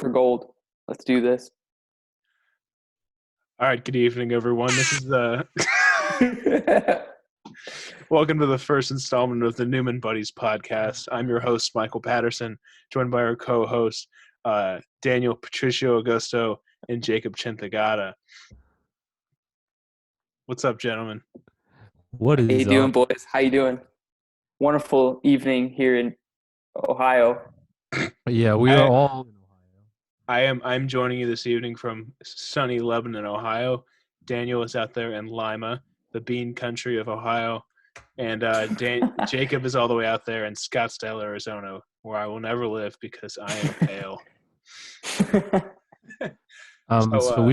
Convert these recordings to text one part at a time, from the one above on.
for gold. Let's do this. All right, good evening, everyone. This is welcome to the first installment of the Newman Buddies podcast. I'm your host, Michael Patterson, joined by our co-host, Daniel Patricio Augusto and Jacob Chintagata. What's up, gentlemen? How you doing, boys? How you doing? Wonderful evening here in Ohio. Yeah, we are all in Ohio. I'm joining you this evening from sunny Lebanon, Ohio. Daniel is out there in Lima, the bean country of Ohio. And Jacob is all the way out there in Scottsdale, Arizona, where I will never live because I am pale. So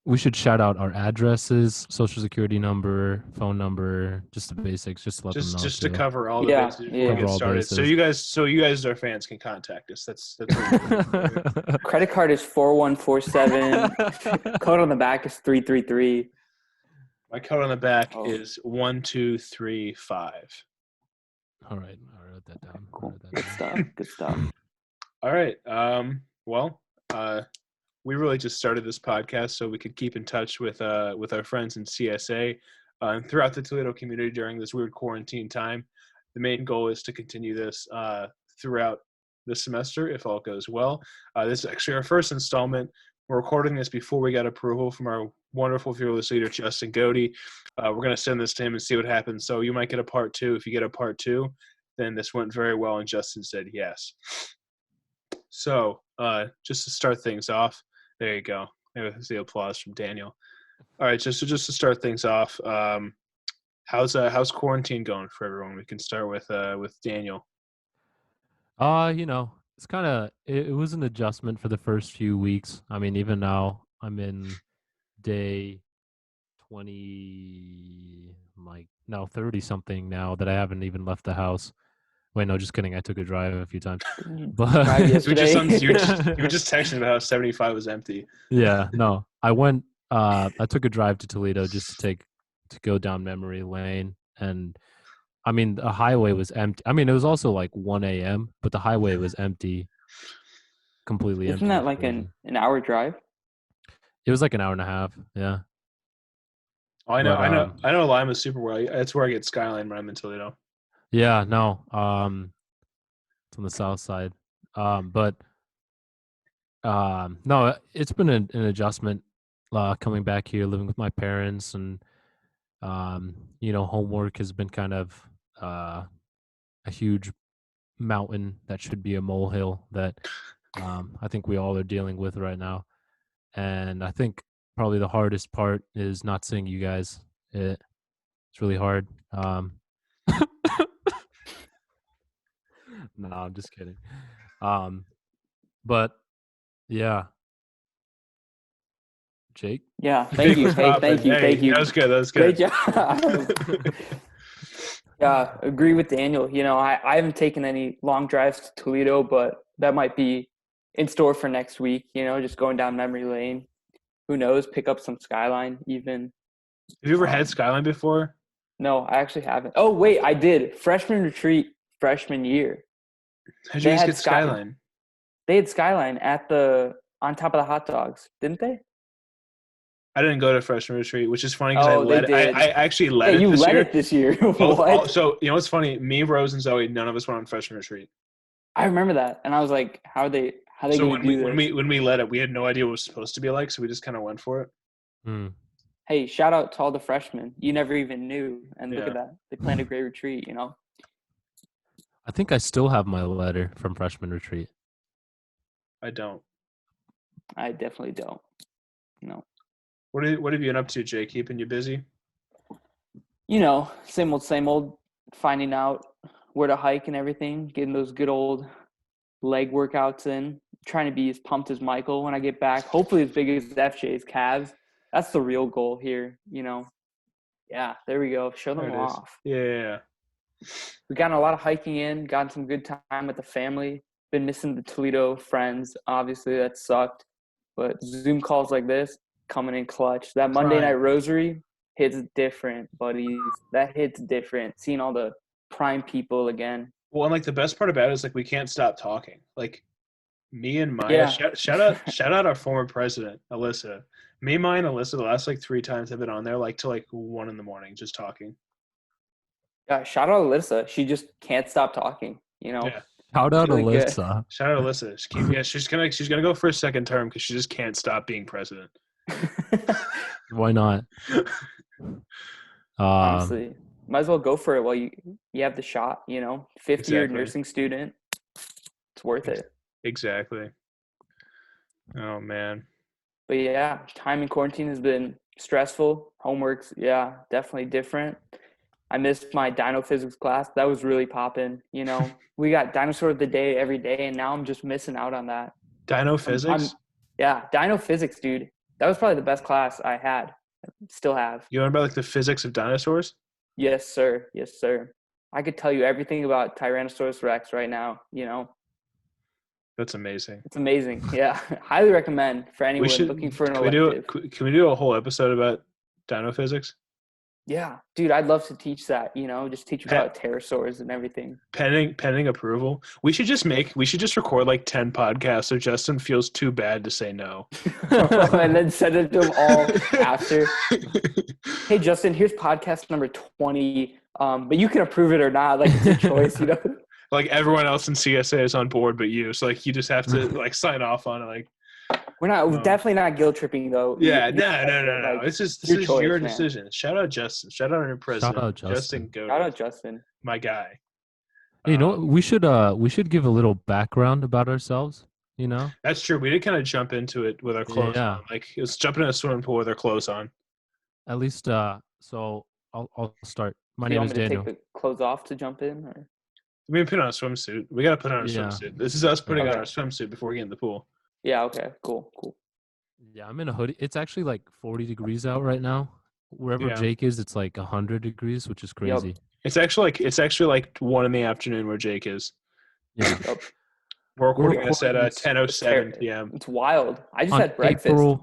we should shout out our addresses, social security number, phone number, just the basics, just to let them know. Just to cover all the bases before we get started. So you guys, our fans, can contact us. That's Credit card is 4147. Code on the back is 333. My code on the back is 1235. All right, I wrote that down. Cool. Good stuff. All right. We really just started this podcast so we could keep in touch with our friends in CSA and throughout the Toledo community during this weird quarantine time. The main goal is to continue this throughout the semester if all goes well. This is actually our first installment. We're recording this before we got approval from our wonderful fearless leader, Justin Godey. We're going to send this to him and see what happens. So you might get a part two. If you get a part two, then this went very well, and Justin said yes. So just to start things off, there you go. There's the applause from Daniel. All right, just to start things off, how's quarantine going for everyone? We can start with Daniel. It's kind of it was an adjustment for the first few weeks. I mean, even now I'm in day 30 something now that I haven't even left the house. Wait, no, just kidding. I took a drive a few times. But you were just texting about how 75 was empty. Yeah, no. I took a drive to Toledo just to go down memory lane, and I mean the highway was empty. I mean it was also like 1 a.m., but the highway was empty. Completely empty. Isn't that like an hour drive? It was like an hour and a half, yeah. Oh, I know Lima super well. That's where I get Skyline when I'm in Toledo. Yeah, no. It's on the south side. No, it's been an adjustment coming back here, living with my parents, and homework has been kind of a huge mountain that should be a molehill that I think we all are dealing with right now. And I think probably the hardest part is not seeing you guys. It's really hard. No, I'm just kidding. But yeah. Jake? Yeah, thank you. Thank you. That was good. Great job. Yeah, agree with Daniel. I haven't taken any long drives to Toledo, but that might be in store for next week, just going down memory lane. Who knows? Pick up some Skyline even. Have you ever had Skyline before? No, I actually haven't. Oh, wait, I did. Freshman retreat, freshman year. How'd you guys get Skyline? They had Skyline on top of the hot dogs, didn't they? I didn't go to freshman retreat, which is funny because I actually led it this year. You led year. it this year. What? So, what's funny? Me, Rose, and Zoe, none of us went on freshman retreat. I remember that. And I was like, how are they going to do this? When we led it, we had no idea what it was supposed to be like, so we just kind of went for it. Hey, shout out to all the freshmen. You never even knew. And look at that. They planned a great retreat, I think I still have my letter from freshman retreat. I don't. I definitely don't. No. What have you been up to, Jay? Keeping you busy? Same old, finding out where to hike and everything, getting those good old leg workouts in, trying to be as pumped as Michael when I get back, hopefully as big as FJ's calves. That's the real goal here, Yeah, there we go. Show them off. Yeah. We got a lot of hiking in, gotten some good time with the family. Been missing the Toledo friends. Obviously, that sucked. But Zoom calls like this, coming in clutch. That Monday night rosary hits different, buddies. That hits different. Seeing all the prime people again. Well, and the best part about it is we can't stop talking. Me and Maya, Yeah. shout out our former president, Alyssa. Me, Maya, and Alyssa, the last like 3 times I've been on there, like till like 1 a.m, just talking. Yeah, shout out Alyssa. She just can't stop talking, you know. Yeah. Shout It's out really good. Alyssa. Shout out Alyssa. She's gonna go for a second term because she just can't stop being president. Why not? Honestly, might as well go for it while you have the shot, you know. 50-year Exactly. nursing student. It's worth it. Exactly. Oh man. But yeah, time in quarantine has been stressful. Homework's, yeah, definitely different. I missed my dino physics class. That was really popping, you know. We got dinosaur of the day every day, and now I'm just missing out on that. Dino physics? Yeah, dino physics, dude. That was probably the best class I had. Still have. You know about like the physics of dinosaurs? Yes, sir. Yes, sir. I could tell you everything about Tyrannosaurus Rex right now, you know. That's amazing. It's amazing. Yeah. Highly recommend for We anyone should looking for an can we do elective. can we do a whole episode about dino physics? Yeah, dude, I'd love to teach that, you know, just teach about pterosaurs and everything. Pending approval. We should just record like 10 podcasts so Justin feels too bad to say no. And then send it to them all after. Hey, Justin, here's podcast number 20. But you can approve it or not. Like, it's your choice, you know? Like everyone else in CSA is on board but you. So like you just have to like sign off on it. Like We're definitely not guilt tripping though. yeah, no. Like, This is choice, your man. decision. Shout out Justin. Shout out our president. Shout out Justin. Goated, Shout out Justin. my guy. Hey, you know what? We should give a little background about ourselves. You know, That's true. We did kind of jump into it with our clothes Yeah. on. Like it was jumping in a swimming pool with our clothes on. at least so I'll start. My Do you name want is me to Daniel. take the clothes off to jump in? Or? We put on a swimsuit. We gotta put on a Yeah. swimsuit. This is us putting on Okay. our swimsuit before we get in the pool. Yeah, okay. Cool. Yeah, I'm in a hoodie. It's actually like 40 degrees out right now. Wherever Yeah. Jake is, it's like 100 degrees, which is Yup. crazy. It's actually like 1 p.m. where Jake is. Yeah. Yup. We're recording this at recording this- 10:07 p.m. It's wild. I just On had breakfast.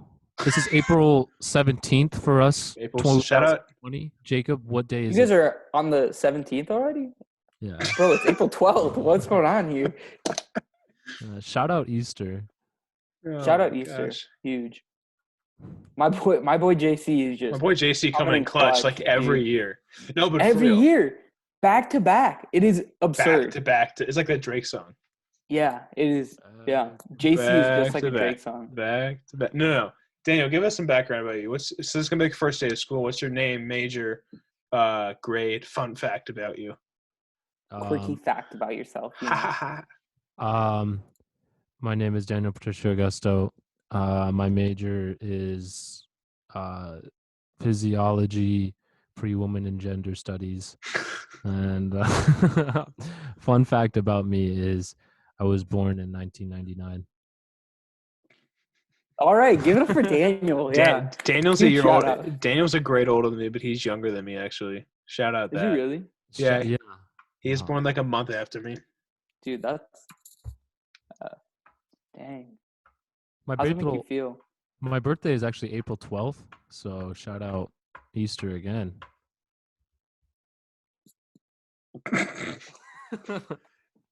This is April 17th for us. April. Shout out. 2020. Jacob, what day You is guys it? are on the 17th already? Yeah. Bro, it's April 12th. What's going on here? Shout out Easter. Oh Shout out my Easter. gosh. Huge. My boy JC is just My boy JC coming in clutch like every year. No, but for every real, year. Back to back. It is absurd. back to. It's like that Drake song. Yeah, it is. Yeah. JC is just like a Drake song. Back to back. No. Daniel, give us some background about you. So this is gonna be the first day of school. What's your name, major, grade, fun fact about you? Quirky fact about yourself. You know? My name is Daniel Patricio Augusto. My major is physiology, pre-woman and gender studies. And fun fact about me is I was born in 1999. All right, give it up for Daniel. Yeah. Daniel's Huge a year shout old. out. Daniel's a grade older than me, but he's younger than me actually. Shout out Is that. he really? Yeah. Yeah. He's Wow. born like a month after me. Dude, that's dang. My How's it make you April, feel? my birthday is actually April 12th, so shout out Easter again.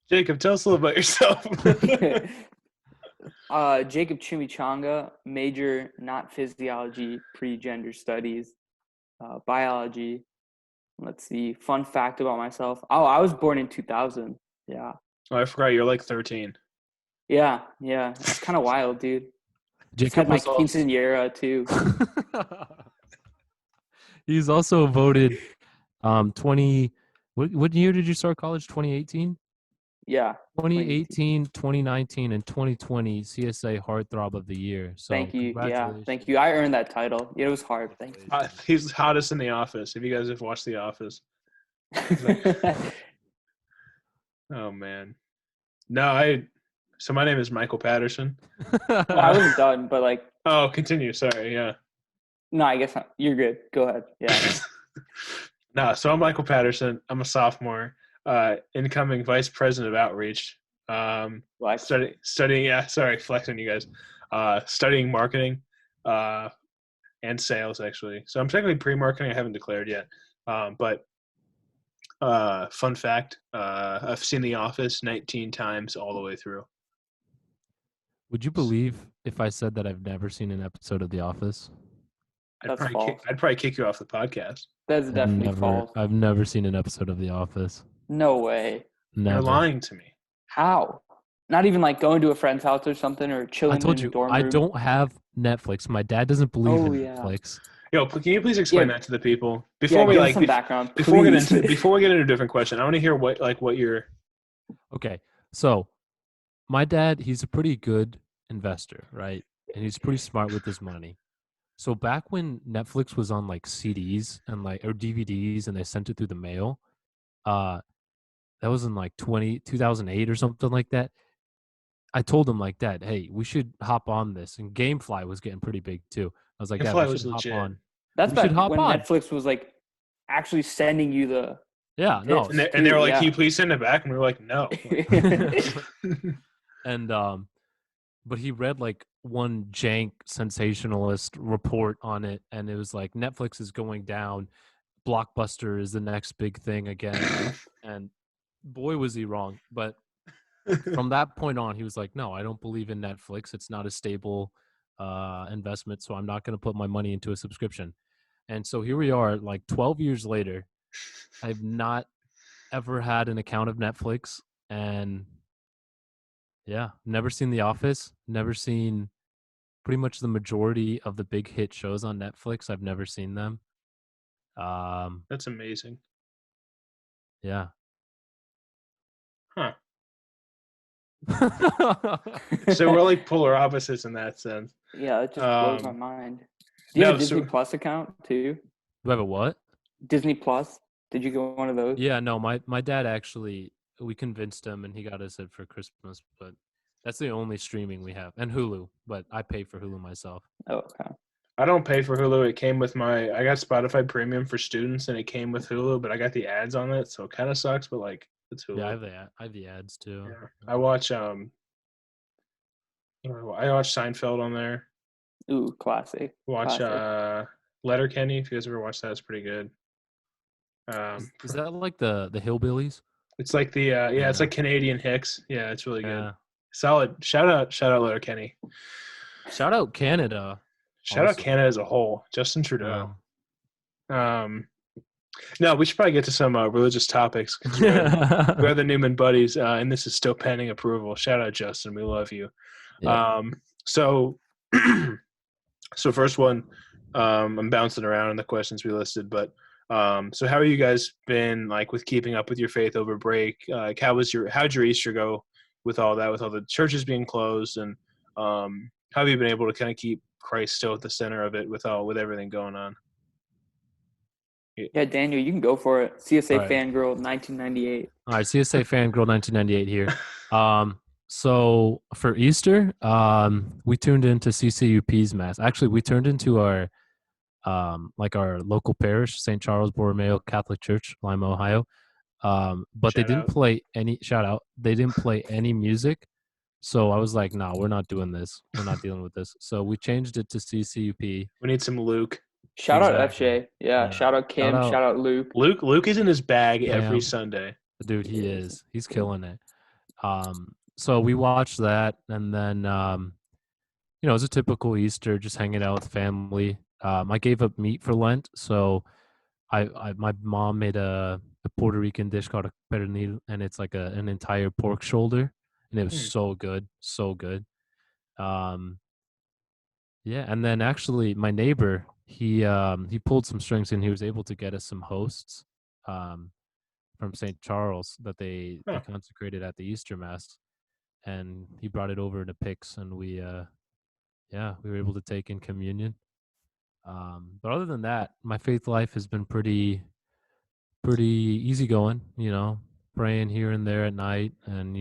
Jacob, tell us a little about yourself. Jacob Chimichanga, major not physiology, pre-gender studies, biology. Let's see. Fun fact about myself. Oh, I was born in 2000. Yeah. Oh, I forgot you're like 13. Yeah. It's kind of wild, dude. Just Jacob had my was also, quinceanera too. he's also voted 20. What year did you start college? 2018? Yeah. 2018, 2019, and 2020 CSA Heartthrob of the Year. So Thank you. Yeah. congratulations. Thank you. I earned that title. It was hard. Thank you. He's hottest in The Office. If you guys have watched The Office. Oh, man. No, so my name is Michael Patterson. Well, I wasn't done, but like, Oh, continue. Sorry. Yeah. no, I guess not. You're good. Go ahead. Yeah. No, so I'm Michael Patterson. I'm a sophomore, incoming vice president of outreach. Like, Studying. Yeah, sorry, flexing you guys. Studying marketing, and sales actually. So I'm technically pre-marketing. I haven't declared yet. But fun fact: I've seen The Office 19 times all the way through. Would you believe if I said that I've never seen an episode of The Office? That's false. I'd probably kick you off the podcast. That's definitely false. I've never seen an episode of The Office. No way. You're Never. lying to me. How? Not even like going to a friend's house or something, or I chilling told in you a dorm I room. don't have Netflix. My dad doesn't believe Oh, in yeah. Netflix. Yo, can you please explain Yeah. that to the people Yeah, give us some background, before we please. before we get into a different question? I want to hear what you're. Okay, so my dad, he's a pretty good investor, right? And he's pretty smart with his money. So back when Netflix was on like CDs and like or DVDs and they sent it through the mail, uh that was in like 2008 or something like that. I told him like, Dad, hey, we should hop on this. And Gamefly was getting pretty big too. I was like, Dad, Gamefly we was should hop legit. on. That's We should back hop when on. Netflix was like actually sending you the. Yeah, no. bits, And they were like, yeah. "Can you please send it back?" And we were like, "No." And but he read like one jank sensationalist report on it, and it was like Netflix is going down, Blockbuster is the next big thing again. And boy was he wrong. But from that point on, he was like, no, I don't believe in Netflix. It's not a stable investment, so I'm not going to put my money into a subscription. And so here we are, like 12 years later. I've not ever had an account of Netflix, and yeah, never seen The Office, never seen pretty much the majority of the big hit shows on Netflix. I've never seen them. That's amazing. Yeah. Huh. So we're like polar opposites in that sense. Yeah, it just blows my mind. Do you no, have a Disney so- Plus account too? Do I have a what? Disney Plus? Did you get one of those? Yeah, no, my dad actually, we convinced him and he got us it for Christmas, but that's the only streaming we have. And Hulu, but I pay for Hulu myself. Oh, okay. I don't pay for Hulu. It came with I got Spotify Premium for students, and it came with Hulu, but I got the ads on it, so it kind of sucks. But like, it's Hulu. Yeah, I have the ads too. Yeah. I watch Seinfeld on there. Ooh, classic. Watch Classic. Letterkenny. If you guys ever watched that, it's pretty good. Is that like the Hillbillies? It's like the it's Yeah. like Canadian Hicks. Yeah, it's really good. Yeah. Solid. Shout out Letterkenny. Shout out Canada. Shout out Also. Canada as a whole. Justin Trudeau. No, we should probably get to some religious topics. 'Cause we're the Newman buddies, and this is still pending approval. Shout out Justin, we love you. Yeah. So first one, I'm bouncing around in the questions we listed, but so how have you guys been like with keeping up with your faith over break? Like how'd your Easter go with all that, with all the churches being closed, and how have you been able to kind of keep Christ still at the center of it with everything going on? Yeah, Daniel, you can go for it. CSA All right. Fangirl 1998. All right, CSA Fangirl 1998 here. So for Easter, we tuned into CCUP's mass. Actually, we turned into our our local parish, St. Charles Borromeo Catholic Church, Lima, Ohio. But they Shout didn't out. play any shout out. They didn't play any music. So I was like, no, we're not doing this. We're not dealing with this. So we changed it to CCUP. We need some Luke. Shout out Exactly. FJ. Yeah, Yeah. shout out Kim. Shout Shout out- out Luke. Luke is in his bag every Damn. Sunday. Dude, he is. He's killing it. So we watched that, and then it was a typical Easter, just hanging out with family. I gave up meat for Lent, so my mom made a Puerto Rican dish called a pernil, and it's like an entire pork shoulder, and it was so good, so good. Yeah, and then actually my neighbor, he pulled some strings and he was able to get us some hosts from St. Charles that they Huh. consecrated at the Easter Mass, and he brought it over to Pix, and we were able to take in communion. But other than that, my faith life has been pretty easygoing, praying here and there at night, and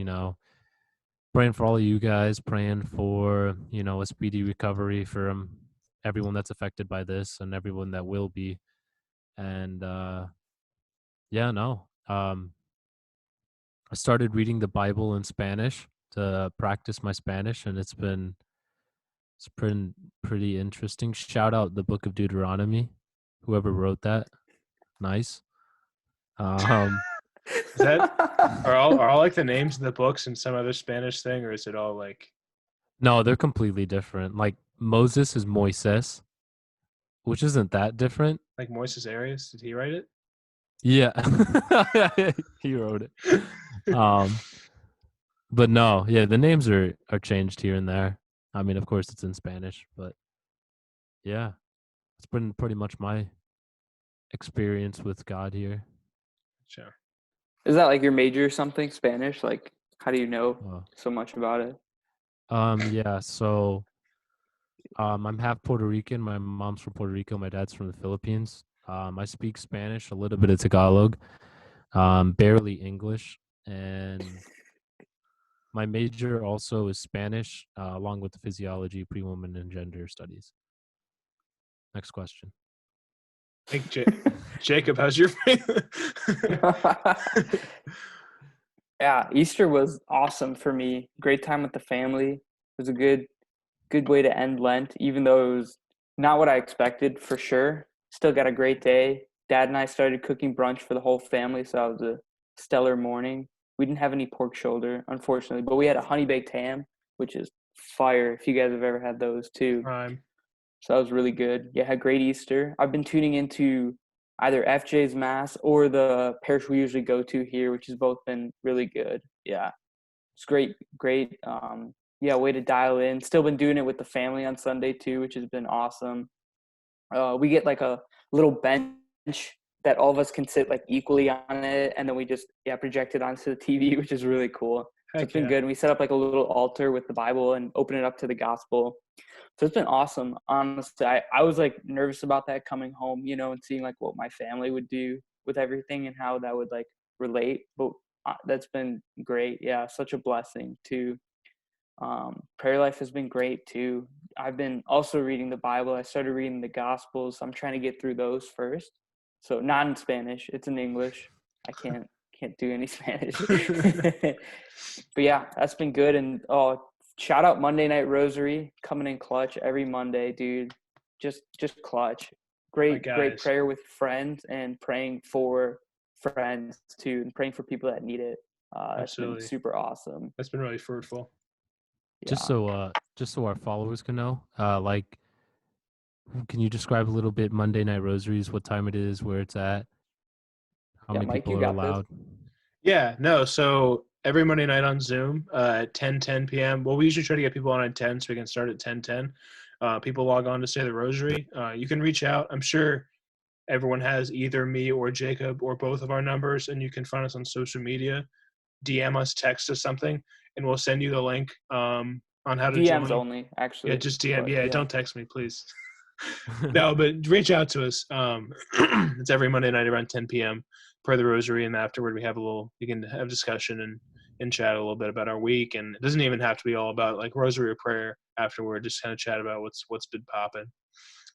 praying for all of you guys, praying for a speedy recovery from everyone that's affected by this and everyone that will be. And I started reading the Bible in Spanish to practice my Spanish, and it's been pretty interesting. Shout out the Book of Deuteronomy, whoever wrote that. Nice. Is that are all like the names of the books in some other Spanish thing, or is it all like? No, they're completely different. Like Moses is Moises, which isn't that different. Like Moises Arias, did he write it? Yeah. He wrote it. But no, yeah, the names are changed here and there. I mean, of course it's in Spanish, but yeah, it's been pretty much my experience with God here. Sure. Is that like your major or something? Spanish? Like, how do you know Uh, so much about it? yeah, so I'm half Puerto Rican. My mom's from Puerto Rico, my dad's from the Philippines. I speak Spanish, a little bit of Tagalog, barely English, and my major also is Spanish, along with the physiology, pre-woman, and gender studies. Next question. I think Jacob, how's your Yeah, Easter was awesome for me. Great time with the family. It was a good way to end Lent, even though it was not what I expected for sure. Still got a great day. Dad and I started cooking brunch for the whole family, so that was a stellar morning. We didn't have any pork shoulder, unfortunately, but we had a honey baked ham, which is fire if you guys have ever had those too. prime? So that was really good. Yeah, had great Easter. I've been tuning into either FJ's Mass or the parish we usually go to here, which has both been really good. Yeah, it's great. Yeah, way to dial in. Still been doing it with the family on Sunday too, which has been awesome. We get like a little bench that all of us can sit like equally on it, and then we just project it onto the TV, which is really cool. So it's Heck been yeah. good. And we set up like a little altar with the Bible and open it up to the gospel. So it's been awesome. Honestly, I was like nervous about that coming home, and seeing like what my family would do with everything and how that would like relate. But that's been great. Yeah, such a blessing too. Prayer life has been great too. I've been also reading the Bible. I started reading the Gospels. I'm trying to get through those first. So not in Spanish. It's in English. I can't do any Spanish. But yeah, that's been good. And shout out Monday Night Rosary coming in clutch every Monday, dude. Just clutch. My Great guys. prayer with friends and praying for friends too, and praying for people that need it. That's been Absolutely. super awesome. That's been really fruitful. Yeah. Just so our followers can know, like, can you describe a little bit Monday Night Rosaries, what time it is, where it's at, how Yeah, many Mike, people you are got this. allowed? Yeah, no. So every Monday night on Zoom at 10 p.m. Well, we usually try to get people on at 10 so we can start at 10:10. People log on to say the rosary. You can reach out. I'm sure everyone has either me or Jacob or both of our numbers, and you can find us on social media. DM us, text us something, and we'll send you the link on how to DMs join. only, Yeah, actually. just DM. But Yeah, yeah. don't text me, please. No, but reach out to us. It's every Monday night around 10 p.m. Pray the rosary, and afterward we have we can have discussion and chat a little bit about our week. And it doesn't even have to be all about like rosary or prayer. Afterward, just kind of chat about what's been popping.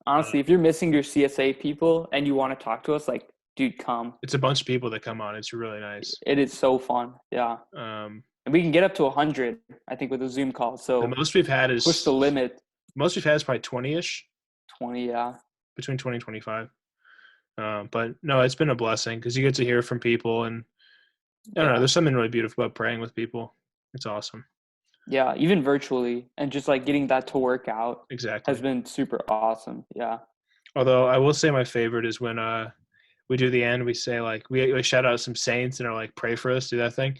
Honestly, if you're missing your CSA people and you want to talk to us, like, dude, come. It's a bunch of people that come on. It's really nice. It is so fun. Yeah. Um, And we can get up to 100, I think, with a Zoom call. the So most we've had push the is limit. probably 20ish, 20, yeah. between 20 and 25. But no, it's been a blessing because you get to hear from people, and I don't know. Yeah. There's something really beautiful about praying with people. It's awesome. Yeah. Even virtually. And just like getting that to work out Exactly. has been super awesome. Yeah. Although I will say my favorite is when we do the end. We say like we shout out some saints and are like pray for us, do that thing,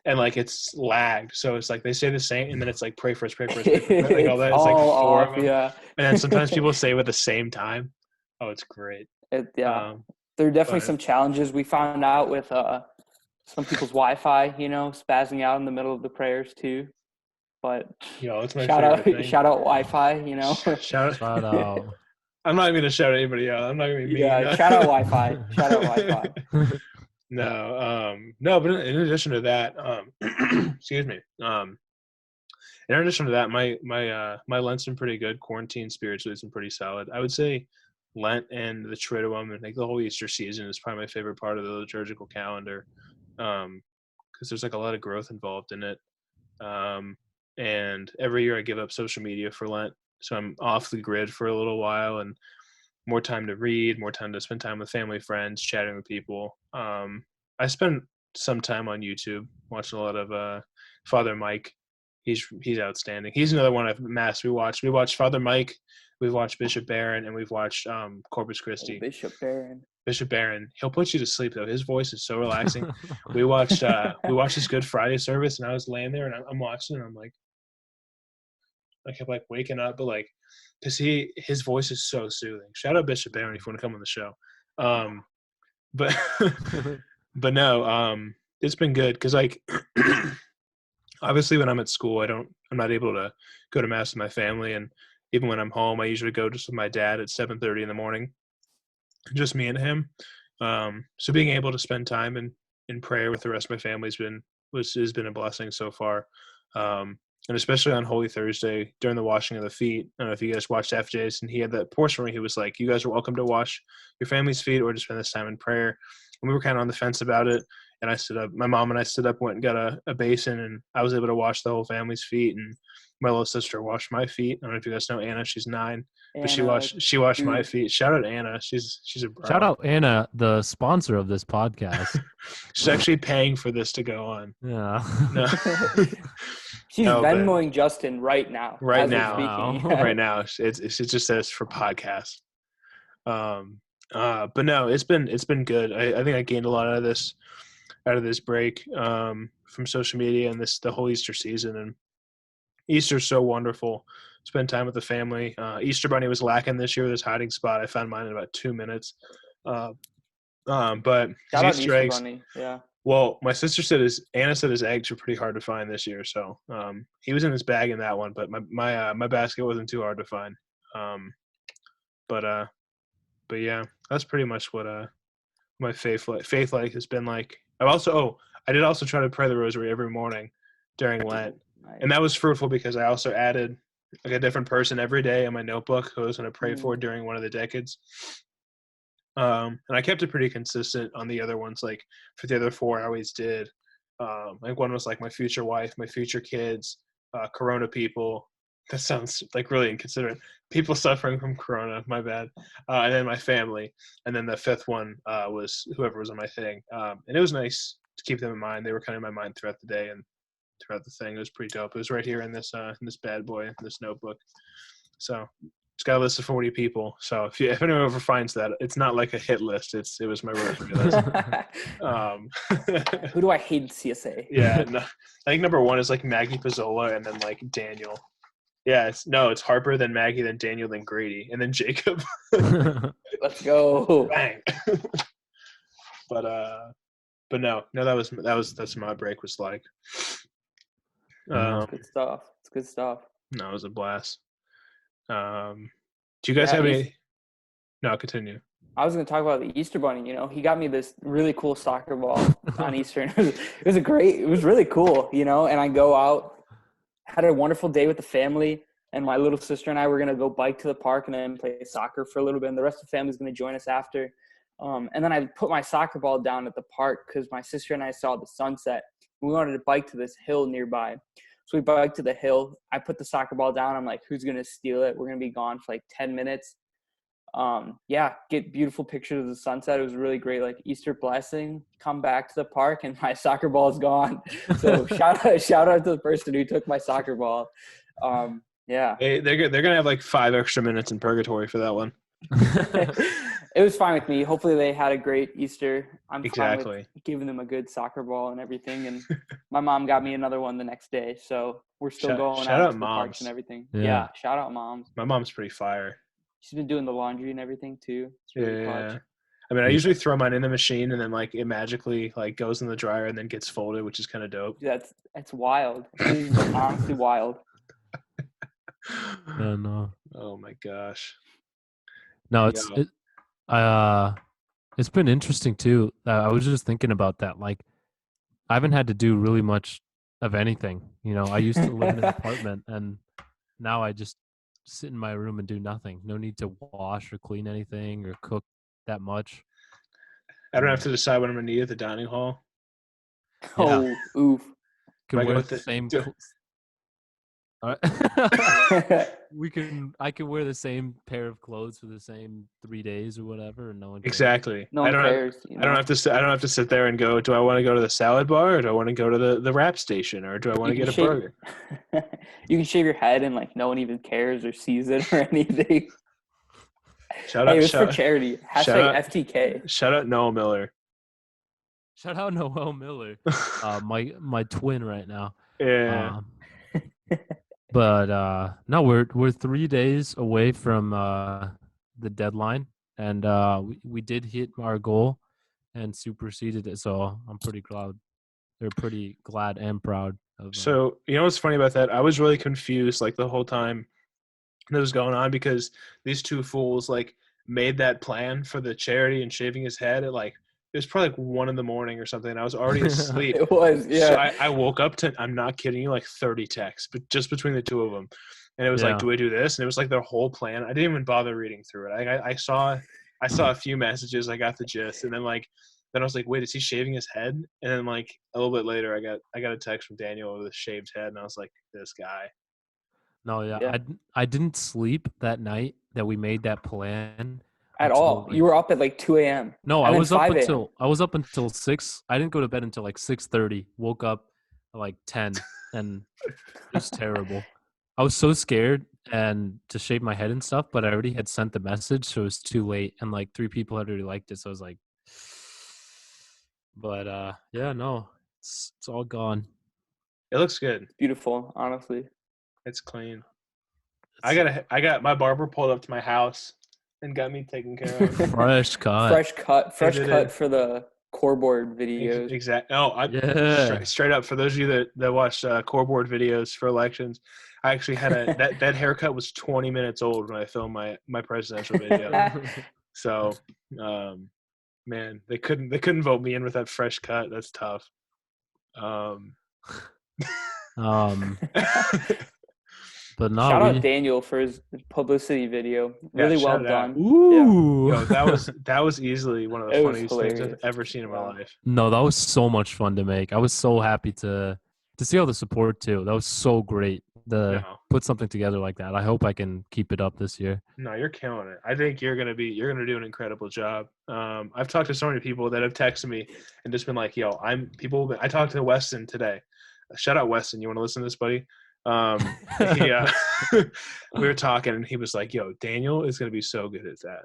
and like it's lagged. So it's like they say the saint and then it's like pray for us, pray for us, pray for us, like all It's that. It's like all four of off. them, Yeah. and then sometimes people say it at the same time. Oh, it's great. Yeah. Um, There are definitely but some challenges we found out with some people's Wi-Fi, spazzing out in the middle of the prayers too. But it's my shout out, favorite thing. shout out Wi-Fi. Shout. Shout out. I'm not even gonna shout anybody out. I'm not gonna be mean. Yeah, shout out Wi-Fi. Shout out Wi-Fi. No, but in addition to that, excuse me. In addition to that, my Lent's been pretty good. Quarantine spiritually has been pretty solid. I would say Lent and the Triduum and like the whole Easter season is probably my favorite part of the liturgical calendar, because there's like a lot of growth involved in it. And every year I give up social media for Lent, so I'm off the grid for a little while and more time to read, more time to spend time with family, friends, chatting with people. I spent some time on YouTube watching a lot of Father Mike. He's outstanding. He's another one of mass we watched. We watched Father Mike, we've watched Bishop Barron, and we've watched Corpus Christi. Bishop Barron. Bishop Barron. He'll put you to sleep though. His voice is so relaxing. we watched this Good Friday service, and I was laying there and I'm watching, and I'm like, I kept like waking up, but like, cause his voice is so soothing. Shout out Bishop Barron if you want to come on the show. But but no, it's been good because like obviously when I'm at school, I'm not able to go to mass with my family, and even when I'm home, I usually go just with my dad at 7:30 in the morning, just me and him. So being able to spend time in prayer with the rest of my family has been a blessing so far. And especially on Holy Thursday during the washing of the feet. I don't know if you guys watched FJ's, and he had that portion where he was like, you guys are welcome to wash your family's feet or to spend this time in prayer. And we were kind of on the fence about it. And I stood up, my mom and I stood up, went and got a basin, and I was able to wash the whole family's feet. And my little sister washed my feet. I don't know if you guys know Anna, she's 9. But she washed my feet. Shout out Anna. She's a bro. Shout out Anna, the sponsor of this podcast. She's actually paying for this to go on. Yeah. No. She's Venmoing Justin right now. Right now. Right now. It just says for podcasts. But no, it's been good. I think I gained a lot out of this break from social media and the whole Easter season. And Easter's so wonderful. Spend time with the family. Easter Bunny was lacking this year with his hiding spot. I found mine in about 2 minutes. But Shout out Easter eggs. Bunny. Yeah. Well, my sister said Anna said his eggs were pretty hard to find this year. So he was in his bag in that one, but my basket wasn't too hard to find. But yeah, that's pretty much what my faith life has been like. I did also try to pray the rosary every morning during Lent. Nice. And that was fruitful because I also added like a different person every day in my notebook who I was going to pray for during one of the decades. And I kept it pretty consistent on the other ones. Like for the other 4, I always did. Like one was like my future wife, my future kids, Corona people. That sounds like really inconsiderate. People suffering from Corona, my bad. And then my family. And then the 5th one was whoever was on my thing. And it was nice to keep them in mind. They were kind of in my mind throughout the day and throughout the thing. It was pretty dope. It was right here in this bad boy, in this notebook. So it's got a list of 40 people. So if anyone ever finds that, it's not like a hit list. It was my rosary list. Who do I hate in CSA? Yeah, no, I think number 1 is like Maggie Pizzola, and then like Daniel. Yeah, it's Harper, then Maggie, then Daniel, then Grady, and then Jacob. Let's go. Bang. But no, that's what my break was like. It's good stuff. It's good stuff. No, it was a blast. Do you guys have any? No, continue. I was going to talk about the Easter Bunny. You know, he got me this really cool soccer ball on Easter. And it was really cool, you know, and I go out, had a wonderful day with the family, and my little sister and I were going to go bike to the park and then play soccer for a little bit, and the rest of the family is going to join us after. And then I put my soccer ball down at the park because my sister and I saw the sunset. We wanted to bike to this hill nearby. So we biked to the hill. I put the soccer ball down. I'm like, who's going to steal it? We're going to be gone for like 10 minutes. Get beautiful pictures of the sunset. It was really great, like Easter blessing. Come back to the park and my soccer ball is gone. So shout out to the person who took my soccer ball. They're gonna have like 5 extra minutes in purgatory for that one. It was fine with me. Hopefully they had a great Easter. I'm fine with giving them a good soccer ball and everything. And my mom got me another one the next day. So we're still going out to the parks and everything. Yeah, shout out moms. My mom's pretty fire. She's been doing the laundry and everything too. It's really clutch. I mean, I usually throw mine in the machine and then like it magically like goes in the dryer and then gets folded, which is kind of dope. That's wild. It's honestly wild. No. Oh my gosh. No, it's been interesting too. I was just thinking about that. Like, I haven't had to do really much of anything. You know, I used to live in an apartment, and now I just sit in my room and do nothing. No need to wash or clean anything or cook that much. I don't have to decide what I'm gonna eat at the dining hall. Oh, oof! Could wear the same. All right. I can wear the same pair of clothes for the same 3 days or whatever, and no one cares. Exactly. No one cares. I don't have to. I don't have to sit there and go. Do I want to go to the salad bar, or do I want to go to the wrap station, or do I want to get a burger? You can shave your head and like no one even cares or sees it or anything. Shout Hey, out! it was Shout, for charity. shout Hashtag out- FTK. shout out Noah Miller. Shout out Noel Miller, my twin right now. Yeah. But no, we're 3 days away from the deadline, and we did hit our goal and superseded it. So I'm pretty glad. They're pretty glad and proud of. So you know what's funny about that? I was really confused like the whole time that was going on because these two fools like made that plan for the charity and shaving his head at like it was probably like 1 a.m. or something. And I was already asleep. It was, yeah. So I woke up to, I'm not kidding you, like 30 texts, but just between the two of them. And it was like, do we do this? And it was like their whole plan. I didn't even bother reading through it. I saw a few messages. I got the gist. And then I was like, wait, is he shaving his head? And then like a little bit later, I got a text from Daniel with a shaved head. And I was like, this guy. No, yeah. Yeah. I didn't sleep that night that we made that plan. At all. You were up at like 2 a.m. No, and I was up 5 a.m. until 6. I didn't go to bed until like 6:30. Woke up at like 10, and it was terrible. I was so scared and to shave my head and stuff, but I already had sent the message, so it was too late, and like 3 people had already liked it, so I was like, but yeah, no, it's all gone. It looks good. Beautiful, honestly. It's clean. I got my barber pulled up to my house and got me taken care of. Fresh cut. Fresh cut did. for the core board videos. Exactly. Oh, Yeah. straight up for those of you that watched core board videos for elections, I actually had that haircut was 20 minutes old when I filmed my presidential video. So, man, they couldn't vote me in with that fresh cut. That's tough. But no, shout out Daniel for his publicity video. Really well shout done. out. Ooh. Yo, that was easily one of the It was funniest things I've hilarious. ever seen in my Yeah. life. No, that was so much fun to make. I was so happy to see all the support too. That was so great. No. Put something together like that. I hope I can keep it up this year. No, you're killing it. I think you're gonna do an incredible job. I've talked to so many people that have texted me and just been like, "Yo, I talked to Weston today. Shout out Weston. You want to listen to this, buddy?" We were talking and he was like, "Yo, Daniel is gonna be so good at that."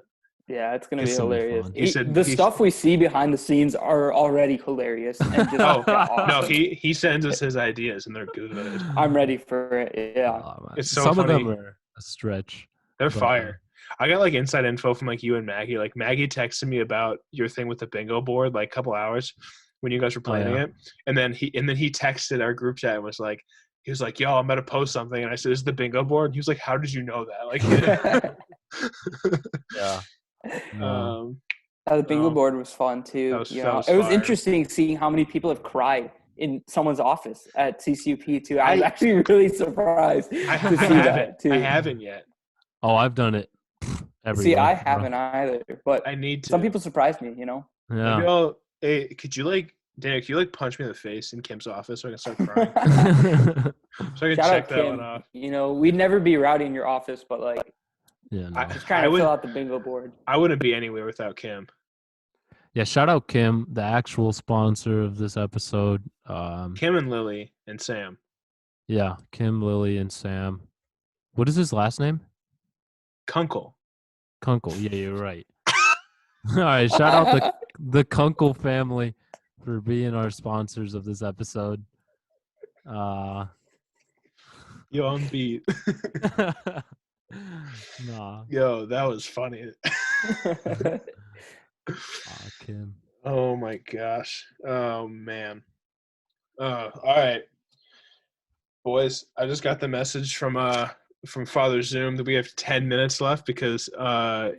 Yeah, it's gonna be It's gonna be hilarious. fun. He said The stuff we see behind the scenes are already hilarious. And just awesome. No, he sends us his ideas and they're good. I'm ready for it. Yeah. Oh, man. It's so Some funny. of them are a stretch. They're But, fire. I got like inside info from like you and Maggie. Like Maggie texted me about your thing with the bingo board like a couple hours when you guys were planning yeah. it, and then he texted our group chat and was like, he was like, "Yo, I'm about to post something," and I said, "Is the bingo board?" And he was like, "How did you know that?" Like, Yeah. No. The bingo Oh. board was fun too. That was It was fire. interesting seeing how many people have cried in someone's office at CCUP too. I was actually really surprised to see that too. I haven't yet. Oh, I've done it. Everywhere. See, I haven't either, but I need to. some people surprised me. You know. Yeah. Maybe hey, could you like, Daniel, could you like punch me in the face in Kim's office so I can start crying? So I can Shout check out that one Kim. off. You know, we'd never be rowdy in your office, but like Yeah. No. just trying to fill out the bingo board. I wouldn't be anywhere without Kim. Yeah. Shout out Kim, the actual sponsor of this episode. Kim and Lily and Sam. Yeah, Kim, Lily, and Sam. What is his last name? Kunkel. Kunkel. Yeah, you're right. All right. Shout out the Kunkel family for being our sponsors of this episode. Yo, I'm beat. Nah. Yo, that was funny. Kim. Oh my gosh. Oh man. All right. Boys, I just got the message from Father Zoom that we have 10 minutes left because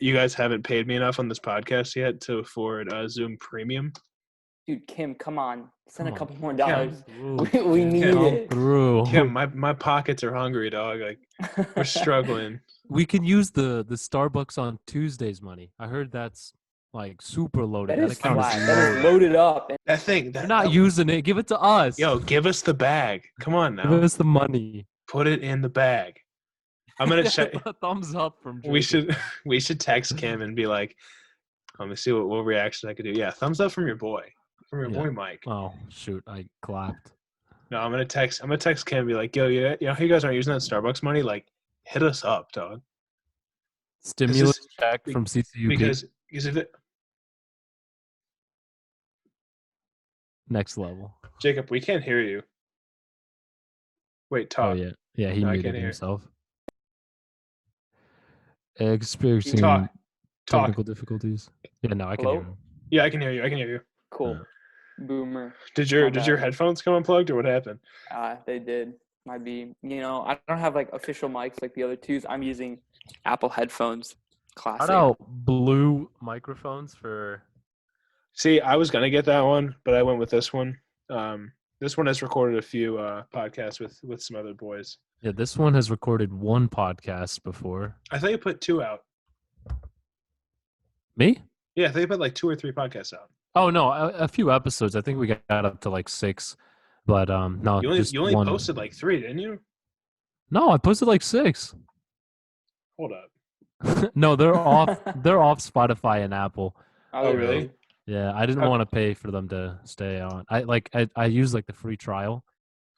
you guys haven't paid me enough on this podcast yet to afford Zoom Premium. Dude, Kim, come on. Send a Come couple on. more dollars. Through. We need Kim, it. Through. Kim, my pockets are hungry, dog. Like we're struggling. We can use the Starbucks on Tuesdays money. I heard that's like super loaded. That is account flat. is That is loaded up. That thing. You're not using it. Give it to us. Yo, give us the bag. Come on Give now. us the money. Put it in the bag. I'm gonna check. A thumbs up from Jacob. We should text Kim and be like, let me see what reaction I could do. Yeah, thumbs up from your boy Mike. Oh shoot, I clapped. No, I'm gonna text Kim and be like, yo, yeah, you know how you guys aren't using that Starbucks money? Like, hit us up, dog. Stimulus check from CCUP. Because if it, next level. Jacob, we can't hear you. Wait, talk. Oh yeah, he No, I muted can't hear. himself. Experiencing Talk. technical difficulties. Yeah, no, I can hear Hello? him. Yeah, I can hear you. Cool. Boomer. Did My your bad. headphones come unplugged or what happened? They did. Might be. I don't have like official mics like the other twos. I'm using Apple headphones. Classic. Shout out blue microphones for. See, I was gonna get that one, but I went with this one. This one has recorded a few podcasts with some other boys. Yeah, this one has recorded one podcast before. I thought you put 2 out. Me? Yeah, I thought you put like 2 or 3 podcasts out. Oh no, a few episodes. I think we got up to like 6, but no, You only one. posted like 3, didn't you? No, I posted like 6. Hold up. No, they're off. They're off Spotify and Apple. Oh, really? Yeah, I didn't want to pay for them to stay on. I used like the free trial.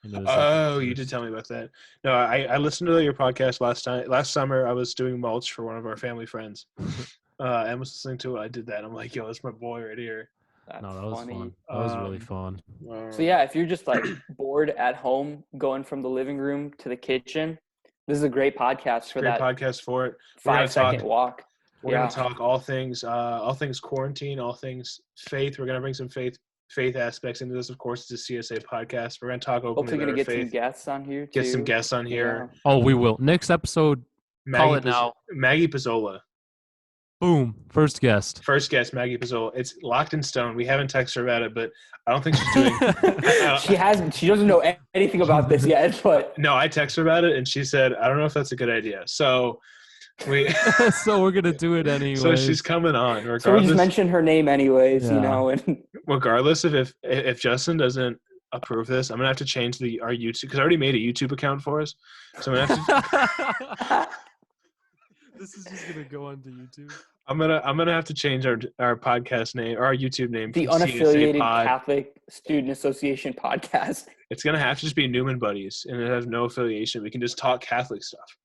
And it was, Oh, you did tell me about that. No, I listened to your podcast last summer. I was doing mulch for one of our family friends. I was listening to it. I did that. I'm like, yo, that's my boy right here. That's No, that was funny. fun. That was really fun. So yeah, if you're just like bored at home, going from the living room to the kitchen, this is a great podcast for that. Podcast for it. 5-second walk. We're gonna talk all things quarantine, all things faith. We're gonna bring some faith aspects into this. Of course, it's a CSA podcast. We're gonna talk openly Hopefully, gonna about get faith. some guests on here too. Get some guests on here. Yeah. Oh, we will. Next episode. Call it now. Maggie Pizzola. Boom. First guest. First guest, Maggie Pizzola. It's locked in stone. We haven't texted her about it, but I don't think she's doing. She hasn't. She doesn't know anything about this yet. But no, I texted her about it, and she said, "I don't know if that's a good idea." So so we're gonna do it anyway. So she's coming on. Regardless, so we just mentioned her name anyways, Yeah. And regardless of if Justin doesn't approve this, I'm gonna have to change our YouTube because I already made a YouTube account for us. So I'm gonna have to. This is just gonna go onto YouTube. I'm gonna have to change our podcast name or our YouTube name. The from Unaffiliated CSA Pod. Catholic Student Association Podcast. It's gonna have to just be Newman Buddies, and it has no affiliation. We can just talk Catholic stuff.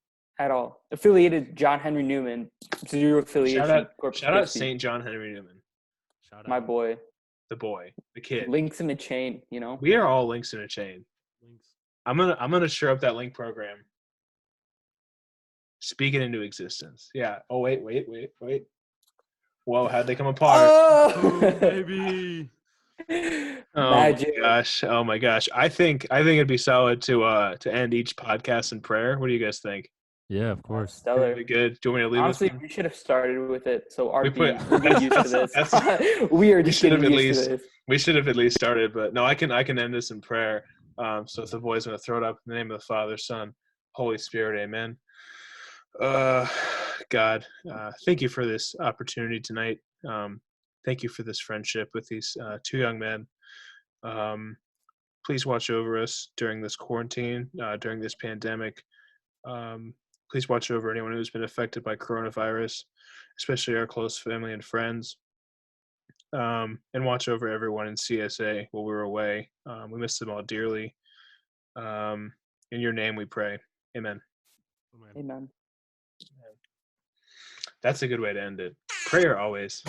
At all. Affiliated John Henry Newman. Zero affiliation. Shout out St. John Henry Newman. Shout out. My boy. The boy. The kid. Links in the chain, We are all links in a chain. Links. I'm gonna shore up that link program. Speak it into existence. Yeah. Oh wait. Whoa, how'd they come apart? Oh, baby. Magic. Oh my gosh. I think it'd be solid to end each podcast in prayer. What do you guys think? Yeah, of course. Stellar. Pretty good. Do you want me to leave Honestly, this? we should have started with it. So RP, put- we're getting used to this. We are just getting used to this. We should have at least started, but no, I can end this in prayer. So if the boys want to throw it up in the name of the Father, Son, Holy Spirit, Amen. God, thank you for this opportunity tonight. Thank you for this friendship with these 2 young men. Please watch over us during this quarantine, during this pandemic. Please watch over anyone who's been affected by coronavirus, especially our close family and friends. And watch over everyone in CSA while we're away. We miss them all dearly. In your name we pray. Amen. Amen. That's a good way to end it. Prayer always.